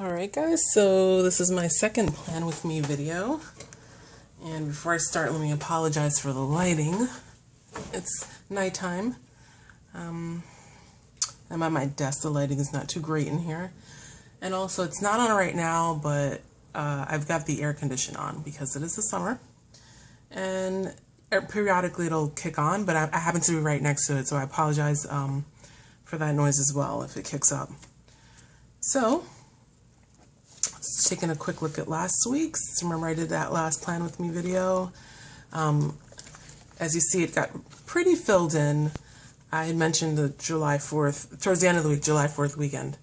Alright guys, so this is my second Plan With Me video, and before I start let me apologize for the lighting. It's nighttime. I'm at my desk, the lighting is not too great in here, and also it's not on right now, but I've got the air condition on because it is the summer, and periodically it'll kick on, but I happen to be right next to it, so I apologize for that noise as well if it kicks up. So taking a quick look at last week's. Remember I did that last Plan With Me video. As you see, it got pretty filled in. I had mentioned the July 4th, towards the end of the week, July 4th weekend.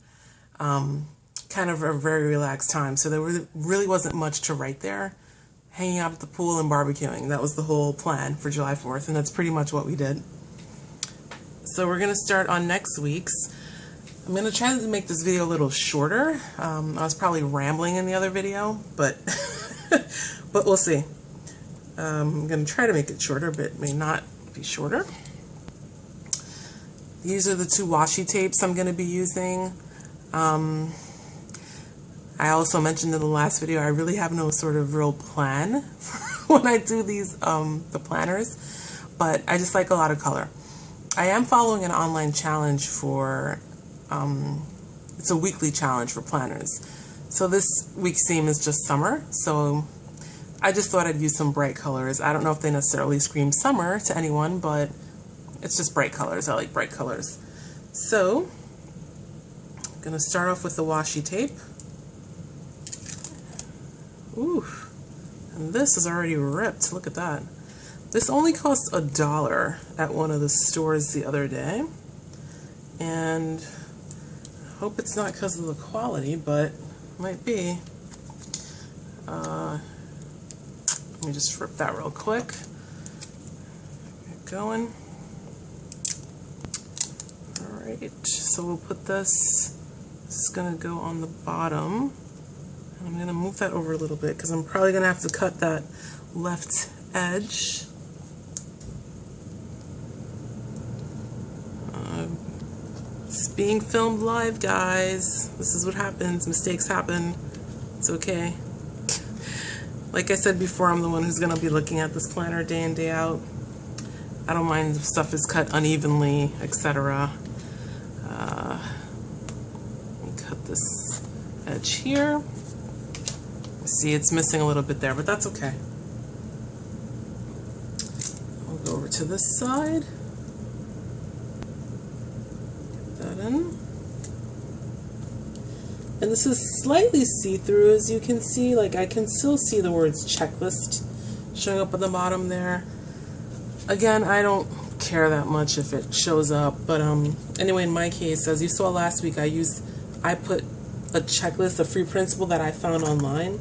Kind of a very relaxed time, so there really wasn't much to write there. Hanging out at the pool and barbecuing. That was the whole plan for July 4th, and that's pretty much what we did. So we're going to start on next week's. I'm going to try to make this video a little shorter. I was probably rambling in the other video, but but we'll see. I'm going to try to make it shorter, but it may not be shorter. These are the two washi tapes I'm going to be using. I also mentioned in the last video I really have no sort of real plan for when I do these the planners, but I just like a lot of color. I am following an online challenge for it's a weekly challenge for planners. So this week's theme is just summer, so I just thought I'd use some bright colors. I don't know if they necessarily scream summer to anyone, but it's just bright colors. I like bright colors. So I'm going to start off with the washi tape. Ooh, and this is already ripped. Look at that. This only cost $1 at one of the stores the other day, and I hope it's not because of the quality, but it might be. Let me just rip that real quick. Get going. Alright, so we'll put this is going to go on the bottom. I'm going to move that over a little bit because I'm probably going to have to cut that left edge. It's being filmed live, guys. This is what happens. Mistakes happen. It's okay. Like I said before, I'm the one who's going to be looking at this planner day in, day out. I don't mind if stuff is cut unevenly, etc. Cut this edge here. See, it's missing a little bit there, but that's okay. I'll go over to this side. In. And this is slightly see-through, as you can see. Like, I can still see the words checklist showing up at the bottom there. Again, I don't care that much if it shows up, but anyway, in my case, as you saw last week, I put a checklist, a free principle that I found online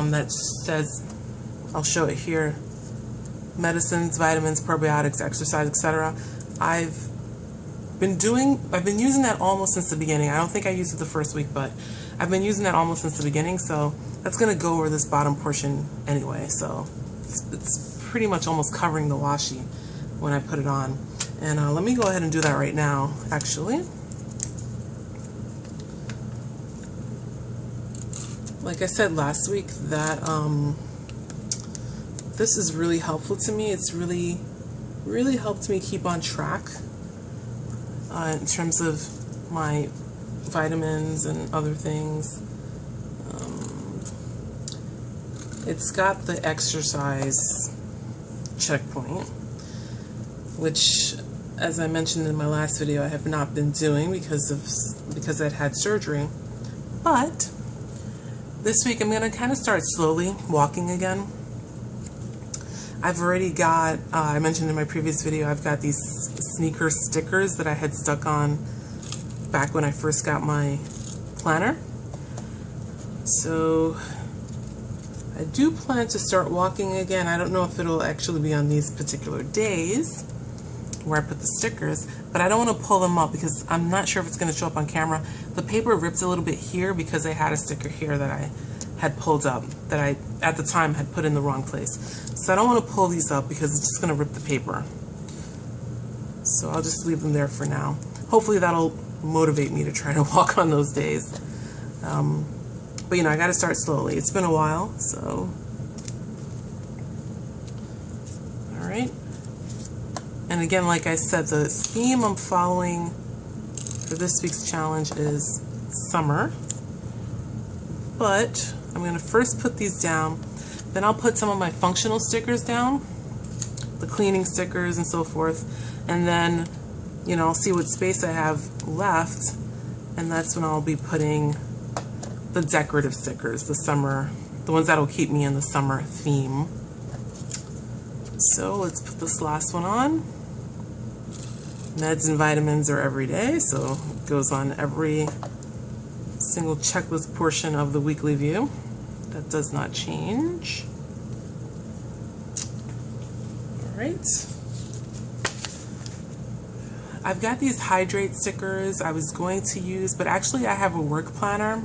that says, I'll show it here, medicines, vitamins, probiotics, exercise, etc. I've been using that almost since the beginning. I don't think I used it the first week, but I've been using that almost since the beginning, so that's going to go over this bottom portion anyway, so it's pretty much almost covering the washi when I put it on. And let me go ahead and do that right now, actually. Like I said last week, that this is really helpful to me. It's really helped me keep on track in terms of my vitamins and other things. It's got the exercise checkpoint, which, as I mentioned in my last video, I have not been doing because I'd had surgery. But this week I'm going to kind of start slowly walking again. I've already got, I mentioned in my previous video, I've got these sneaker stickers that I had stuck on back when I first got my planner. So I do plan to start walking again. I don't know if it'll actually be on these particular days where I put the stickers, but I don't want to pull them up because I'm not sure if it's going to show up on camera. The paper ripped a little bit here because I had a sticker here that I had pulled up that I, at the time, had put in the wrong place. So I don't want to pull these up because it's just going to rip the paper. So I'll just leave them there for now. Hopefully that'll motivate me to try to walk on those days. But you know, I got to start slowly. It's been a while, so. All right. And again, like I said, the theme I'm following for this week's challenge is summer. But I'm going to first put these down. Then I'll put some of my functional stickers down, the cleaning stickers and so forth. And then, you know, I'll see what space I have left. And that's when I'll be putting the decorative stickers, the summer, the ones that'll keep me in the summer theme. So let's put this last one on. Meds and vitamins are every day, so it goes on every single checklist portion of the weekly view. That does not change. All right. I've got these hydrate stickers I was going to use, but actually I have a work planner.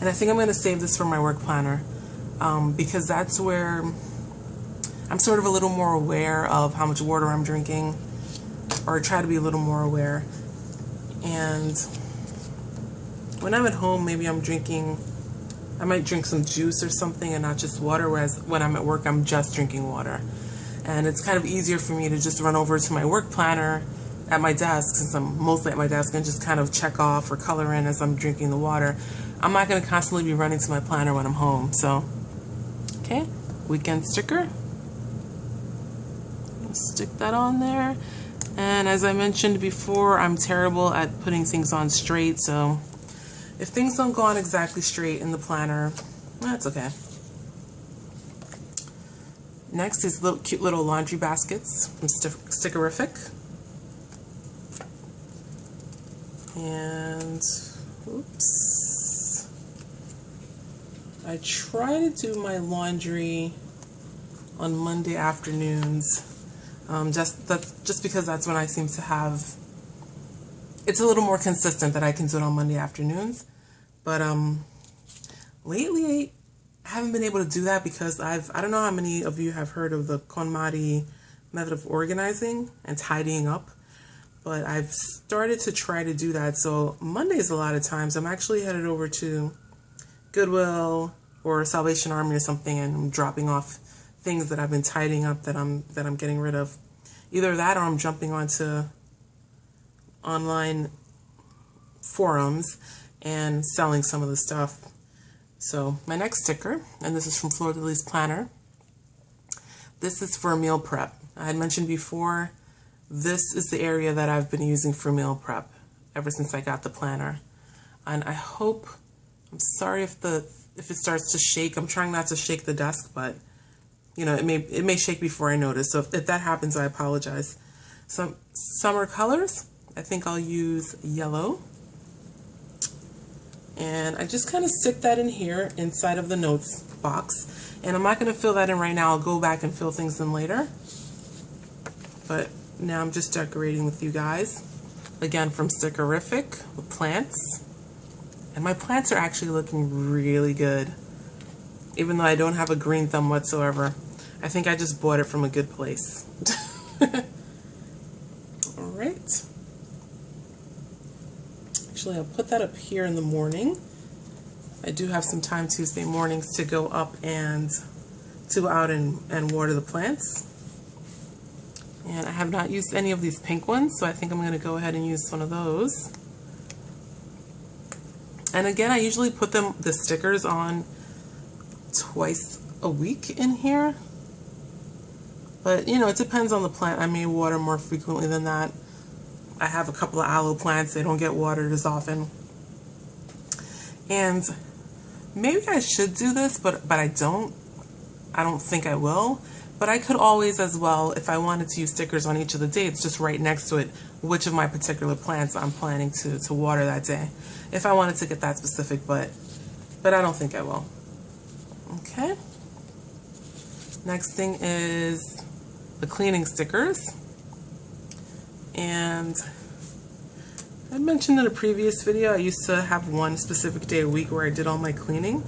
And I think I'm going to save this for my work planner because that's where I'm sort of a little more aware of how much water I'm drinking, or try to be a little more aware. And when I'm at home, maybe I might drink some juice or something and not just water, whereas when I'm at work, I'm just drinking water. And it's kind of easier for me to just run over to my work planner at my desk, since I'm mostly at my desk, and just kind of check off or color in as I'm drinking the water. I'm not going to constantly be running to my planner when I'm home. So, okay, weekend sticker. Stick that on there. And as I mentioned before, I'm terrible at putting things on straight, so if things don't go on exactly straight in the planner, that's okay. Next is cute little laundry baskets from Stickerific. And, oops. I try to do my laundry on Monday afternoons. Just because that's when I seem to have, it's a little more consistent that I can do it on Monday afternoons. But lately I haven't been able to do that because I don't know how many of you have heard of the KonMari method of organizing and tidying up, but I've started to try to do that. So Mondays, a lot of times I'm actually headed over to Goodwill or Salvation Army or something, and I'm dropping off things that I've been tidying up that I'm getting rid of. Either that, or I'm jumping onto online forums and selling some of the stuff. So my next sticker, and this is from Fleur de Lis Planner. This is for meal prep. I had mentioned before, this is the area that I've been using for meal prep ever since I got the planner. And I hope, I'm sorry if it starts to shake. I'm trying not to shake the desk, but you know, it may shake before I notice. So if that happens, I apologize. Some summer colors, I think I'll use yellow. And I just kind of stick that in here inside of the notes box. And I'm not going to fill that in right now. I'll go back and fill things in later. But now I'm just decorating with you guys. Again, from Stickerific with plants. And my plants are actually looking really good. Even though I don't have a green thumb whatsoever. I think I just bought it from a good place. Alright. Actually, I'll put that up here in the morning. I do have some time Tuesday mornings to go up and to go out and water the plants. And I have not used any of these pink ones, so I think I'm going to go ahead and use one of those. And again, I usually put the stickers on twice a week in here. But, you know, it depends on the plant. I may water more frequently than that. I have a couple of aloe plants. They don't get watered as often. And maybe I should do this, but I don't. I don't think I will. But I could always as well, if I wanted to use stickers on each of the dates, just right next to it, which of my particular plants I'm planning to water that day. If I wanted to get that specific, but I don't think I will. Okay. Next thing is the cleaning stickers. And I mentioned in a previous video, I used to have one specific day a week where I did all my cleaning.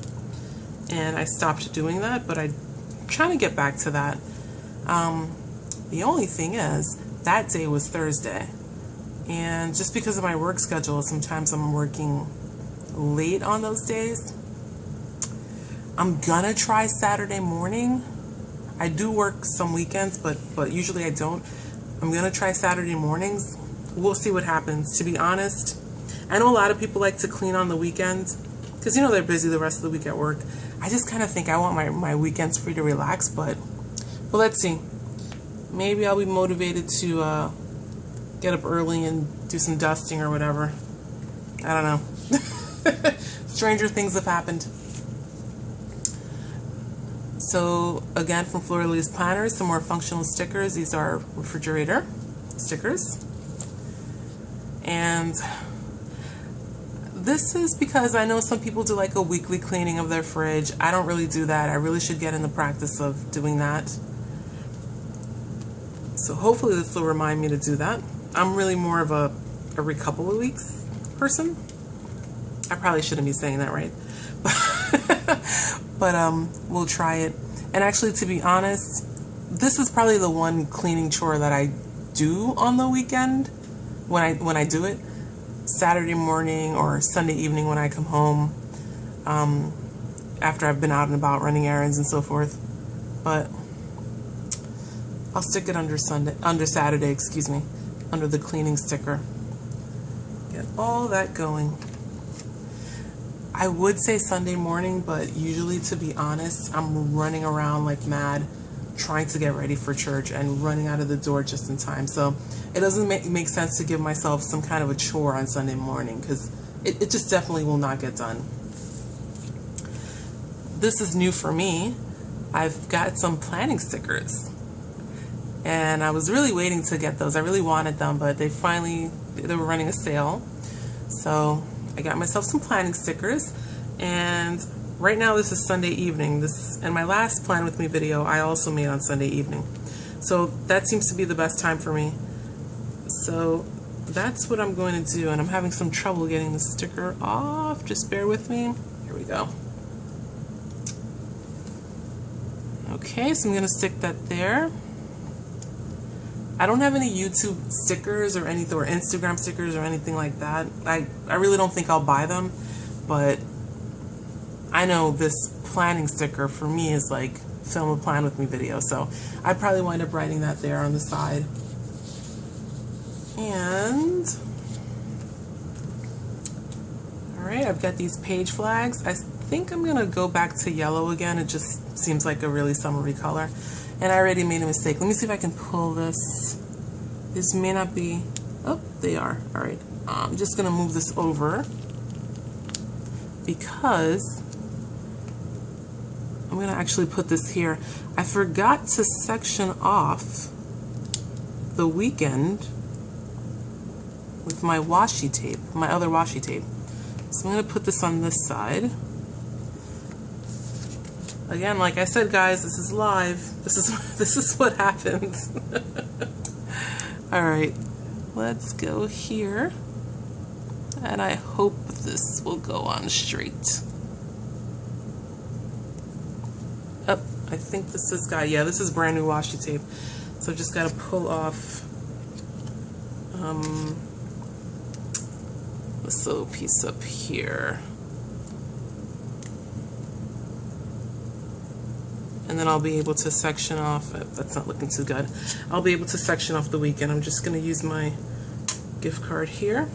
And I stopped doing that, but I'm trying to get back to that. The only thing is, that day was Thursday. And just because of my work schedule, sometimes I'm working late on those days. I'm gonna try Saturday morning. I do work some weekends, but usually I don't. I'm gonna try Saturday mornings. We'll see what happens. To be honest, I know a lot of people like to clean on the weekends because you know they're busy the rest of the week at work. I just kind of think I want my weekends free to relax, but let's see. Maybe I'll be motivated to get up early and do some dusting or whatever. I don't know. Stranger things have happened. So again, from Fleur de Lis Planners, some more functional stickers. These are refrigerator stickers. And this is because I know some people do like a weekly cleaning of their fridge. I don't really do that. I really should get in the practice of doing that. So hopefully this will remind me to do that. I'm really more of a every couple of weeks person. I probably shouldn't be saying that, right? But we'll try it. And actually, to be honest, this is probably the one cleaning chore that I do on the weekend when I do it. Saturday morning or Sunday evening when I come home, after I've been out and about running errands and so forth. But I'll stick it under Saturday, excuse me, under the cleaning sticker. Get all that going. I would say Sunday morning, but usually, to be honest, I'm running around like mad trying to get ready for church and running out of the door just in time. So it doesn't make sense to give myself some kind of a chore on Sunday morning because it just definitely will not get done. This is new for me. I've got some planning stickers. And I was really waiting to get those. I really wanted them, but they were running a sale. So I got myself some planning stickers, and right now this is Sunday evening. And my last Plan With Me video I also made on Sunday evening. So that seems to be the best time for me. So that's what I'm going to do, and I'm having some trouble getting the sticker off. Just bear with me. Here we go. Okay, so I'm going to stick that there. I don't have any YouTube stickers or anything, or Instagram stickers or anything like that. I really don't think I'll buy them, but I know this planning sticker for me is like film a Plan With Me video, so I'd probably wind up writing that there on the side. And alright, I've got these page flags. I think I'm gonna go back to yellow again. It just seems like a really summery color. And I already made a mistake. Let me see if I can pull this. This may not be, oh, they are. All right, I'm just gonna move this over because I'm gonna actually put this here. I forgot to section off the weekend with my washi tape, my other washi tape. So I'm gonna put this on this side. Again, like I said, guys, this is live. This is what happens. All right, let's go here, and I hope this will go on straight. Oh, I think this is this is brand new washi tape. So I've just got to pull off this little piece up here. And then I'll be able to section off, that's not looking too good. I'll be able to section off the weekend. I'm just gonna use my gift card here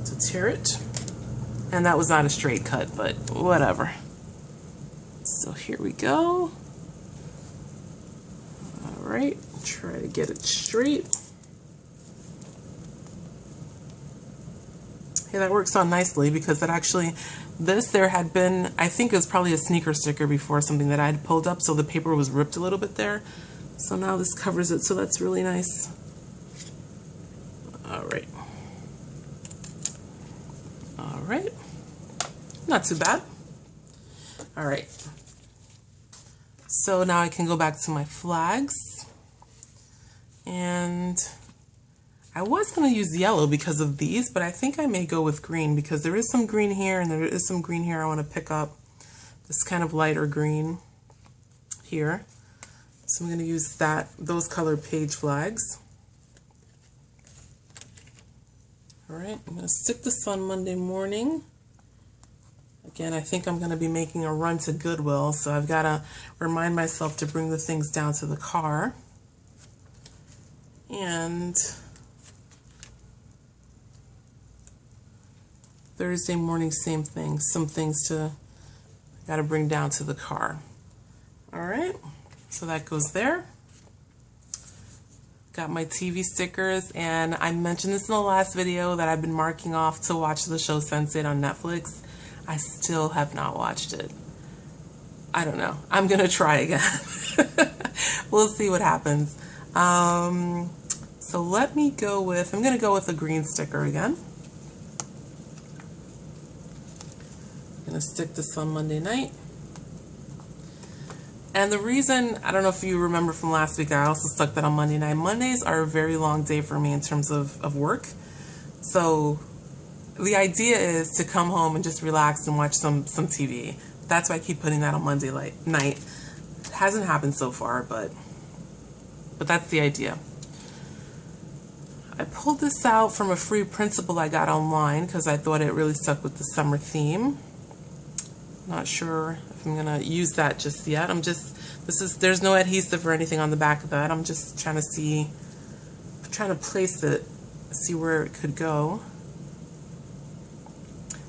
to tear it. And that was not a straight cut, but whatever. So here we go. All right, try to get it straight. Hey, that works out nicely because that actually, there had been, I think it was probably a sneaker sticker before, something that I had pulled up, so the paper was ripped a little bit there. So now this covers it, so that's really nice. All right. All right. Not too bad. All right. So now I can go back to my flags. And I was going to use yellow because of these, but I think I may go with green because there is some green here and there is some green here I want to pick up. This kind of lighter green here. So I'm going to use those colored page flags. All right, I'm going to stick this on Monday morning. Again, I think I'm going to be making a run to Goodwill, so I've got to remind myself to bring the things down to the car. And Thursday morning, same thing. Some things I got to bring down to the car. All right, so that goes there. Got my TV stickers, and I mentioned this in the last video that I've been marking off to watch the show Sense8 on Netflix. I still have not watched it. I don't know. I'm gonna try again. We'll see what happens. So let me go with, I'm gonna go with a green sticker again. I'm gonna stick this on Monday night. And the reason, I don't know if you remember from last week, I also stuck that on Monday night. Mondays are a very long day for me in terms of work. So the idea is to come home and just relax and watch some TV. That's why I keep putting that on Monday night. It hasn't happened so far, but that's the idea. I pulled this out from a free principle I got online because I thought it really stuck with the summer theme. Not sure if I'm gonna use that just yet. There's no adhesive or anything on the back of that. I'm just trying to place it, see where it could go.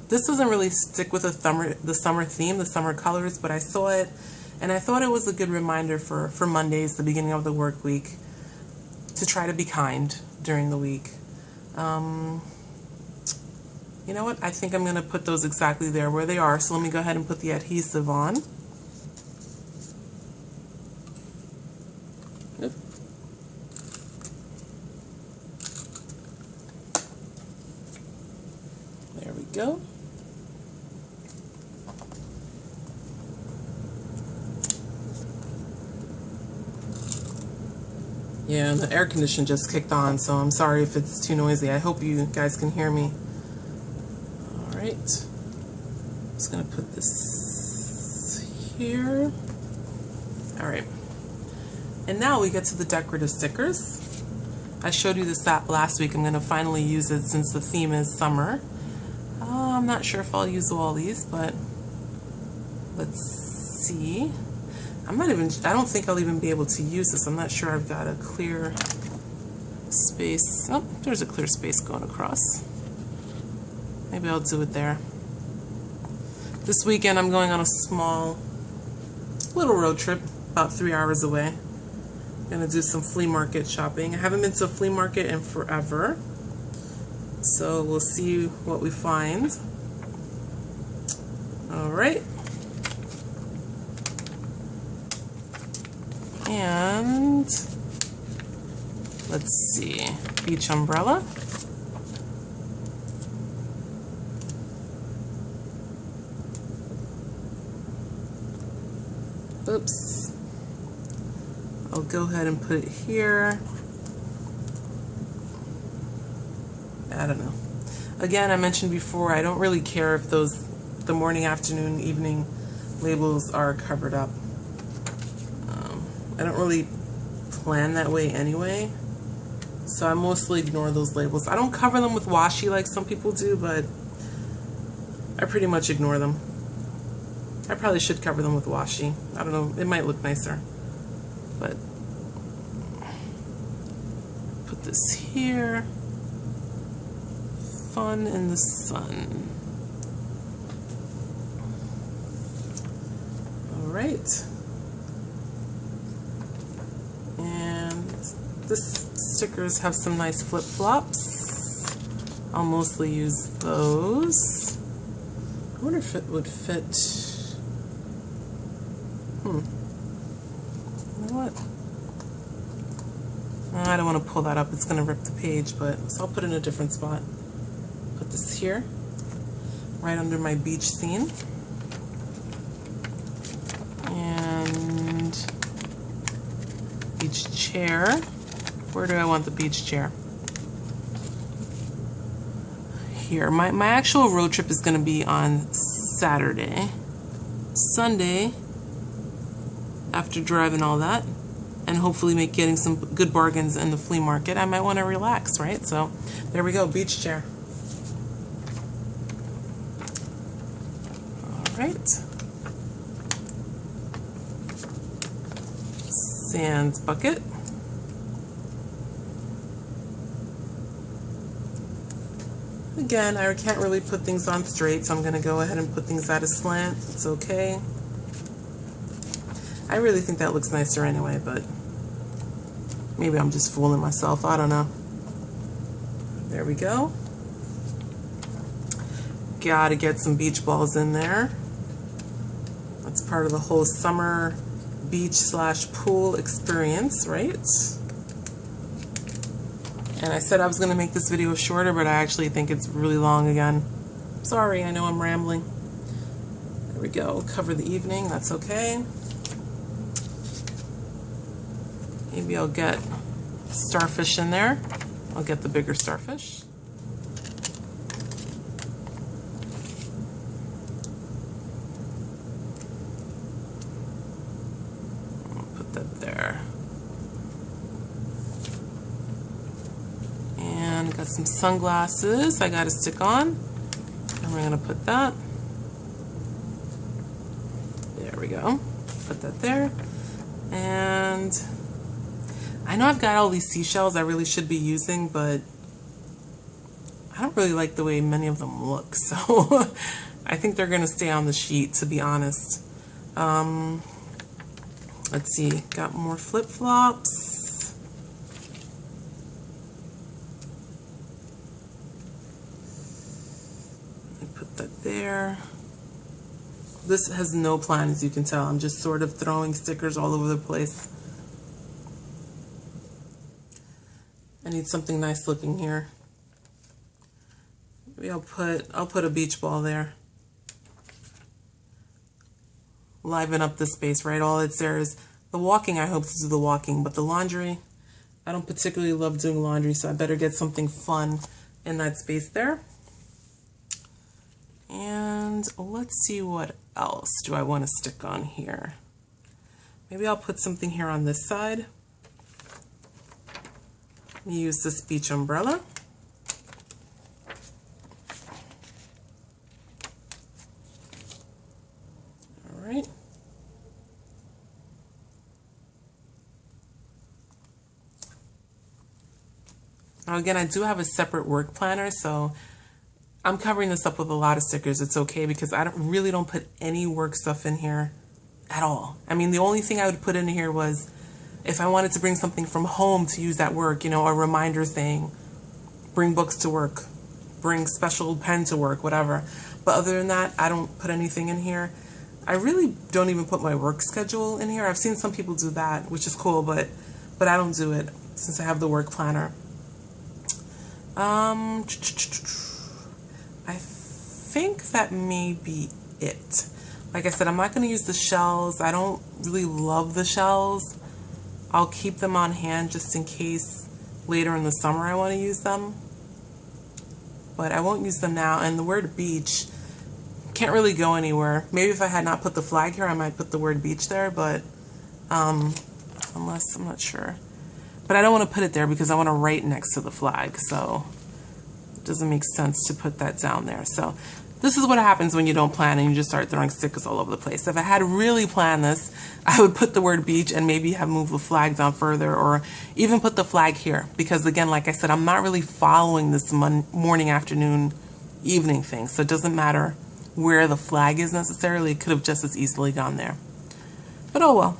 This doesn't really stick with the summer theme, the summer colors, but I saw it and I thought it was a good reminder for Mondays, the beginning of the work week, to try to be kind during the week. You know what? I think I'm going to put those exactly there where they are. So let me go ahead and put the adhesive on. Yep. There we go. Yeah, the air condition just kicked on, so I'm sorry if it's too noisy. I hope you guys can hear me. All right. Just gonna put this here. All right. And now we get to the decorative stickers. I showed you this last week. I'm gonna finally use it since the theme is summer. I'm not sure if I'll use all these, but let's see. I don't think I'll even be able to use this. I'm not sure I've got a clear space. Oh, there's a clear space going across. Maybe I'll do it there. This weekend I'm going on a small little road trip, about 3 hours away. I'm gonna do some flea market shopping. I haven't been to a flea market in forever, so we'll see what we find. All right. And let's see, beach umbrella. Oops. I'll go ahead and put it here. I don't know. Again, I mentioned before, I don't really care if the morning, afternoon, evening labels are covered up. I don't really plan that way anyway, so I mostly ignore those labels. I don't cover them with washi like some people do, but I pretty much ignore them. I probably should cover them with washi. I don't know, it might look nicer. But put this here. Fun in the sun. All right. This stickers have some nice flip-flops. I'll mostly use those. I wonder if it would fit. You know what? I don't want to pull that up. It's going to rip the page, but so I'll put it in a different spot. Put this here, right under my beach scene. And beach chair. Where do I want the beach chair? Here. My actual road trip is going to be on Saturday. Sunday, after driving all that, and hopefully getting some good bargains in the flea market, I might want to relax, right? So there we go, beach chair. right. Sands bucket. Again, I can't really put things on straight, so I'm going to go ahead and put things at a slant. It's okay. I really think that looks nicer anyway, but maybe I'm just fooling myself. I don't know. There we go. Gotta get some beach balls in there. That's part of the whole summer beach/pool experience, right? And I said I was going to make this video shorter, but I actually think it's really long again. Sorry, I know I'm rambling. There we go. Cover the evening. That's okay. Maybe I'll get starfish in there. I'll get the bigger starfish. I'll put that there. And got some sunglasses I got to stick on. And we're going to put that. There we go. Put that there. And I know I've got all these seashells I really should be using, but I don't really like the way many of them look. So I think they're going to stay on the sheet, to be honest. Let's see. Got more flip-flops. Put that there. This has no plan, as you can tell. I'm just sort of throwing stickers all over the place. I need something nice looking here. Maybe I'll put a beach ball there. Liven up the space, right? All it's there is the walking. I hope to do the walking, but the laundry, I don't particularly love doing laundry, so I better get something fun in that space there. And let's see, what else do I want to stick on here? Maybe I'll put something here on this side. Use this beach umbrella. All right. Now again, I do have a separate work planner, so I'm covering this up with a lot of stickers. It's okay because I really don't put any work stuff in here at all. I mean, the only thing I would put in here was if I wanted to bring something from home to use at work, you know, a reminder saying, bring books to work, bring special pen to work, whatever. But other than that, I don't put anything in here. I really don't even put my work schedule in here. I've seen some people do that, which is cool, but I don't do it since I have the work planner. I think that may be it. Like I said, I'm not going to use the shells. I don't really love the shells. I'll keep them on hand just in case later in the summer I want to use them. But I won't use them now. And the word beach can't really go anywhere. Maybe if I had not put the flag here, I might put the word beach there, but unless, I'm not sure. But I don't want to put it there because I want to write next to the flag, so it doesn't make sense to put that down there. So this is what happens when you don't plan and you just start throwing stickers all over the place. If I had really planned this, I would put the word beach and maybe have moved the flag down further, or even put the flag here. Because again, like I said, I'm not really following this morning, afternoon, evening thing. So it doesn't matter where the flag is necessarily. It could have just as easily gone there. But oh well.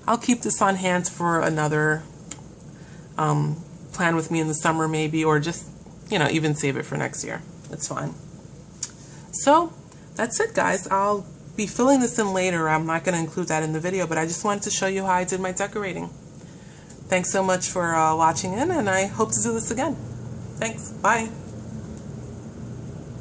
I'll keep this on hand for another plan with me in the summer maybe, or just, you know, even save it for next year. It's fine. So that's it, guys. I'll be filling this in later. I'm not going to include that in the video, but I just wanted to show you how I did my decorating. Thanks so much for watching in, and I hope to do this again. Thanks. Bye.